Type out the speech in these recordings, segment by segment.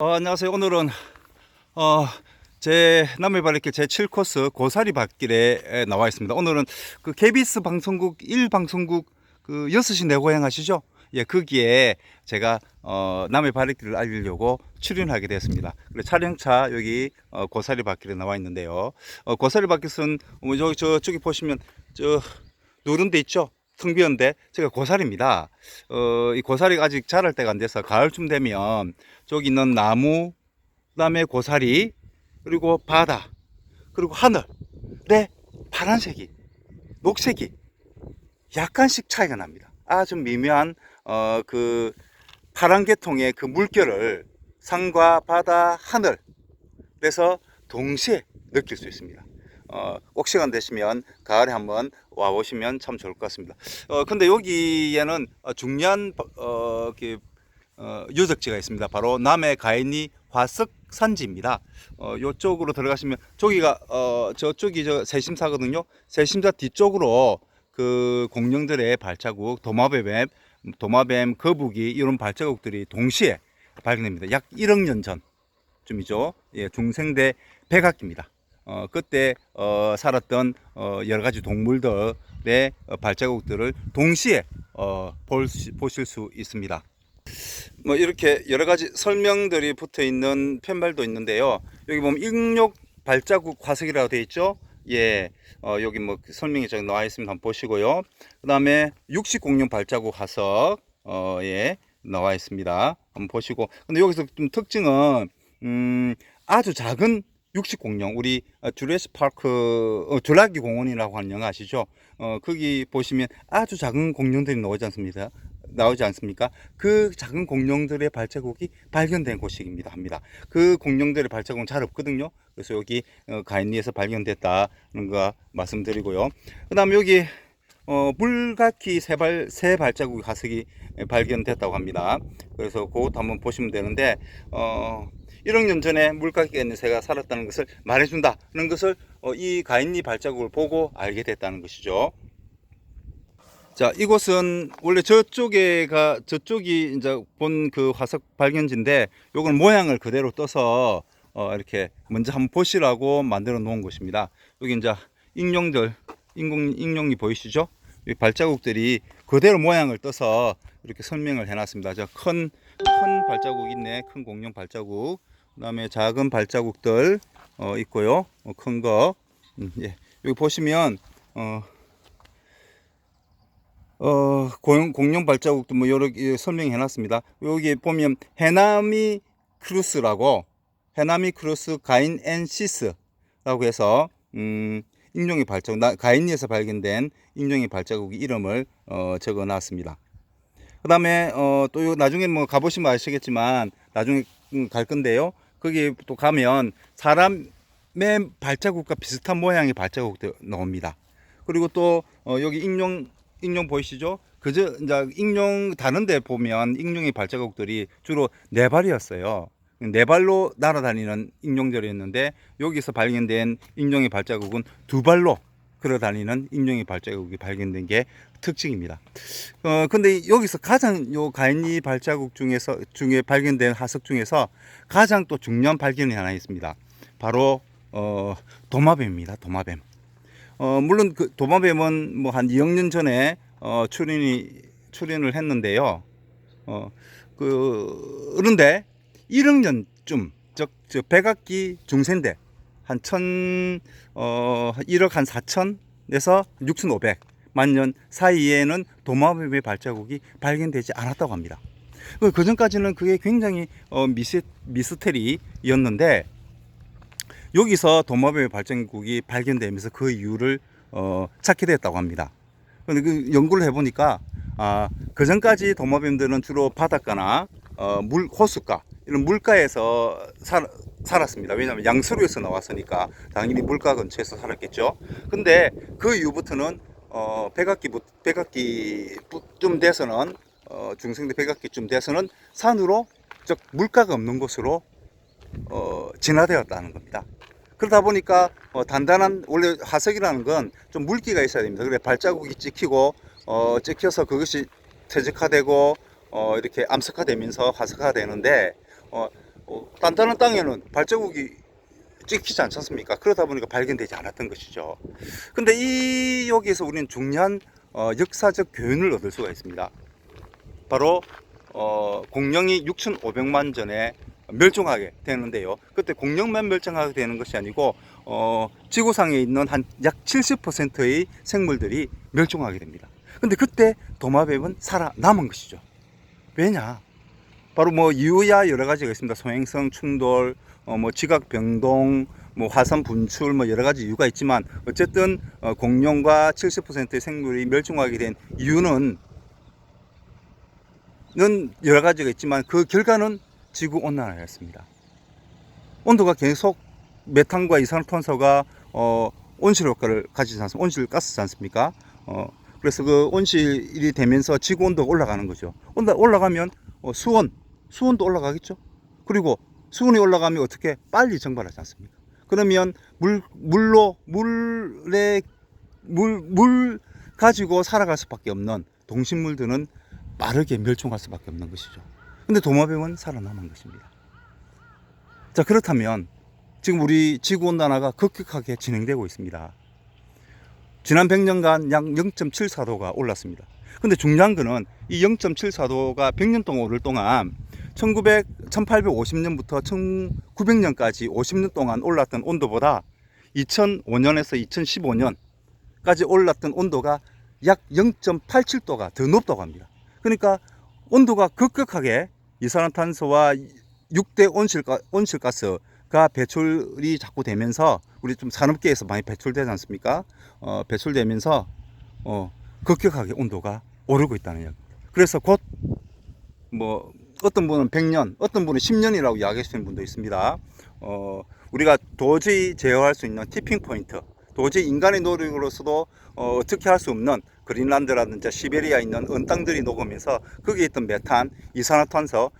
안녕하세요. 오늘은 어, 제 남해바닷길 제7코스 고사리 밭길에 나와 있습니다. 오늘은 그 KBS 방송국 1방송국 그 6시 내 고향 아시죠? 예, 거기에 제가 남해바닷길을 알리려고 출연하게 되었습니다. 그리고 촬영차 여기 고사리 밭길에 나와 있는데요. 고사리 밭길은 저쪽에 보시면 저 누런 데 있죠? 텅 비었는데 제가 고사리입니다. 이 고사리가 아직 자랄 때가 안 돼서 가을쯤 되면 저기 있는 나무, 그다음에 고사리, 그리고 바다, 그리고 하늘에 파란색이, 녹색이 약간씩 차이가 납니다. 아주 미묘한 그 파란 계통의 그 물결을 산과 바다, 하늘 그래서 동시에 느낄 수 있습니다. 꼭 시간 되시면 가을에 한번 와 보시면 참 좋을 것 같습니다. 근데 여기에는 중요한 유적지가 있습니다. 바로 남해 가인리 화석 산지입니다. 이쪽으로 들어가시면 저기가 저쪽이 저 세심사거든요. 세심사 뒤쪽으로 그 공룡들의 발자국, 도마뱀, 거북이 이런 발자국들이 동시에 발견됩니다. 약 1억 년 전쯤이죠. 예, 중생대 백악기입니다. 그때 살았던 여러 가지 동물들의 발자국들을 동시에 보실 수 있습니다. 뭐 이렇게 여러 가지 설명들이 붙어 있는 팻말도 있는데요. 여기 보면 익룡 발자국 화석이라고 되어 있죠. 예, 여기 뭐 설명이 좀 나와 있으면 한번 보시고요. 그 다음에 육식공룡 발자국 화석, 예, 나와 있습니다. 한번 보시고. 근데 여기서 좀 특징은, 아주 작은 육식공룡, 우리 주라시 파크, 주라기 공원이라고 하는 영화 아시죠? 거기 보시면 아주 작은 공룡들이 나오지 않습니까? 그 작은 공룡들의 발자국이 발견된 곳입니다. 합니다. 그 공룡들의 발자국은 잘 없거든요. 그래서 여기 가인리에서 발견됐다는 거 말씀드리고요. 그 다음에 여기 물가키 세 발자국 화석이 발견됐다고 합니다. 그래서 그것도 한번 보시면 되는데 1억 년 전에 물가키가 있는 새가 살았다는 것을 말해준다는 것을 이 가인리 발자국을 보고 알게 됐다는 것이죠. 자, 이곳은 원래 저쪽이 이제 본 그 화석 발견지인데, 요건 모양을 그대로 떠서 이렇게 먼저 한번 보시라고 만들어 놓은 곳입니다. 여기 이제 익룡이 보이시죠? 이 발자국들이 그대로 모양을 떠서 이렇게 설명을 해놨습니다. 큰 발자국 있네. 큰 공룡 발자국. 그 다음에 작은 발자국들 있고요. 큰 거. 예. 여기 보시면 공룡 발자국도 뭐 여러 개 설명해 놨습니다. 여기 보면 해나미 크루스 가인엔시스라고 해서 익룡의 발자국, 가인리에서 발견된 익룡의 발자국 이름을 적어 놨습니다. 그 다음에 또 나중에 뭐 가보시면 아시겠지만 나중에 갈 건데요. 거기 또 가면 사람의 발자국과 비슷한 모양의 발자국도 나옵니다. 그리고 또 여기 익룡 보이시죠? 그저 이제 익룡 다른 데 보면 익룡의 발자국들이 주로 네 발이었어요. 네 발로 날아다니는 익룡들이었는데, 여기서 발견된 익룡의 발자국은 두 발로 걸어다니는 익룡의 발자국이 발견된 게 특징입니다. 근데 여기서 가장 요 가인리 발자국 중에 발견된 화석 중에서 가장 또 중요한 발견이 하나 있습니다. 바로 도마뱀입니다. 도마뱀. 물론 그 도마뱀은 뭐 한 2억 년 전에 출현을 했는데요. 그런데 1억 년쯤, 저 백악기 중생대 한 1억 한 4천에서 6,500만 년 사이에는 도마뱀의 발자국이 발견되지 않았다고 합니다. 그 전까지는 그게 굉장히 미스테리였는데, 여기서 도마뱀의 발자국이 발견되면서 그 이유를 찾게 됐다고 합니다. 근데 그 연구를 해보니까 그 전까지 도마뱀들은 주로 바닷가나 호숫가 이런 물가에서 살았습니다. 왜냐하면 양서류에서 나왔으니까 당연히 물가 근처에서 살았겠죠. 근데 그 이후부터는 백악기쯤 돼서는 중생대 백악기쯤 돼서는 산으로, 즉 물가가 없는 곳으로 진화되었다는 겁니다. 그러다 보니까 단단한, 원래 화석이라는 건 좀 물기가 있어야 됩니다. 그래 발자국이 찍혀서 그것이 퇴적화되고 이렇게 암석화되면서 화석화되는데 단단한 땅에는 발자국이 찍히지 않지 않습니까? 그러다 보니까 발견되지 않았던 것이죠. 근데 여기에서 우리는 중요한 역사적 교훈을 얻을 수가 있습니다. 바로 공룡이 6,500만 전에 멸종하게 되는데요. 그때 공룡만 멸종하게 되는 것이 아니고 지구상에 있는 한 약 70%의 생물들이 멸종하게 됩니다. 근데 그때 도마뱀은 살아남은 것이죠. 왜냐? 바로 뭐 이유야 여러 가지가 있습니다. 소행성 충돌, 뭐 지각 변동, 뭐 화산 분출, 뭐 여러 가지 이유가 있지만 어쨌든 공룡과 70%의 생물이 멸종하게 된 이유는 여러 가지가 있지만 그 결과는 지구 온난화였습니다. 온도가 계속 메탄과 이산화탄소가 온실 효과를 가지지 않습니까? 온실가스지 않습니까? 그래서 그 온실이 되면서 지구 온도가 올라가는 거죠. 올라가면 수온도 올라가겠죠. 그리고 수온이 올라가면 어떻게 빨리 증발하지 않습니까? 그러면 물 가지고 살아갈 수밖에 없는 동식물들은 빠르게 멸종할 수밖에 없는 것이죠. 근데 도마뱀은 살아남은 것입니다. 자, 그렇다면 지금 우리 지구온난화가 급격하게 진행되고 있습니다. 지난 100년간 약 0.74도가 올랐습니다. 근데 중요한 거는 이 0.74도가 100년 동안 오를 동안 1850년부터 1900년까지 50년 동안 올랐던 온도보다 2005년에서 2015년까지 올랐던 온도가 약 0.87도가 더 높다고 합니다. 그러니까 온도가 급격하게 이산화탄소와 6대 온실가스가 배출이 자꾸 되면서 우리 좀 산업계에서 많이 배출되지 않습니까? 배출되면서 급격하게 온도가 오르고 있다는 이야기입니다. 그래서 곧 뭐 어떤 분은 100년, 어떤 분은 10년이라고 이야기하시는 분도 있습니다. 우리가 도저히 제어할 수 있는 티핑 포인트, 도저히 인간의 노력으로서도 어떻게 할 수 없는 그린란드라든지 시베리아에 있는 언땅들이 녹으면서 거기에 있던 메탄, 이산화탄소,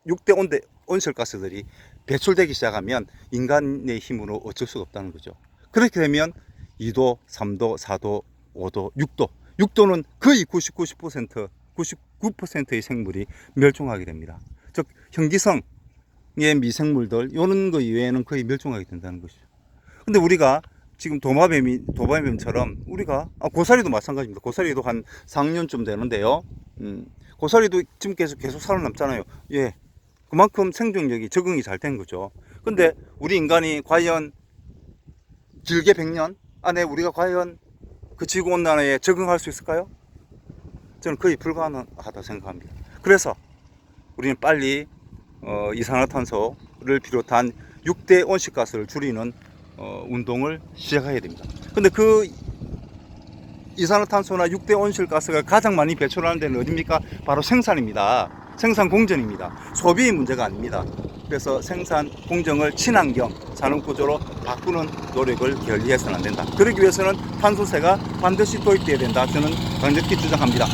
6대 온실가스들이 배출되기 시작하면 인간의 힘으로 어쩔 수가 없다는 거죠. 그렇게 되면 2도, 3도, 4도, 5도, 6도. 6도는 거의 99%의 생물이 멸종하게 됩니다. 즉 현기성의 미생물들 이런 거 이외에는 거의 멸종하게 된다는 것이죠. 근데 우리가 지금 도마뱀처럼 우리가 고사리도 마찬가지입니다. 고사리도 한 4학년쯤 되는데요. 고사리도 지금 계속 살아남잖아요. 예, 그만큼 생존력이 적응이 잘 된 거죠. 근데 우리 인간이 과연 길게 100년 안에 우리가 과연 그 지구온난화에 적응할 수 있을까요? 저는 거의 불가능하다 생각합니다. 그래서 우리는 빨리 이산화탄소를 비롯한 6대 온실가스를 줄이는 운동을 시작해야 됩니다. 근데 그 이산화탄소나 6대 온실가스가 가장 많이 배출하는 데는 어디입니까? 바로 생산입니다. 생산 공정입니다. 소비의 문제가 아닙니다. 그래서 생산 공정을 친환경 산업구조로 바꾸는 노력을 게을리해서는 안 된다. 그러기 위해서는 탄소세가 반드시 도입되어야 된다. 저는 강력히 주장합니다.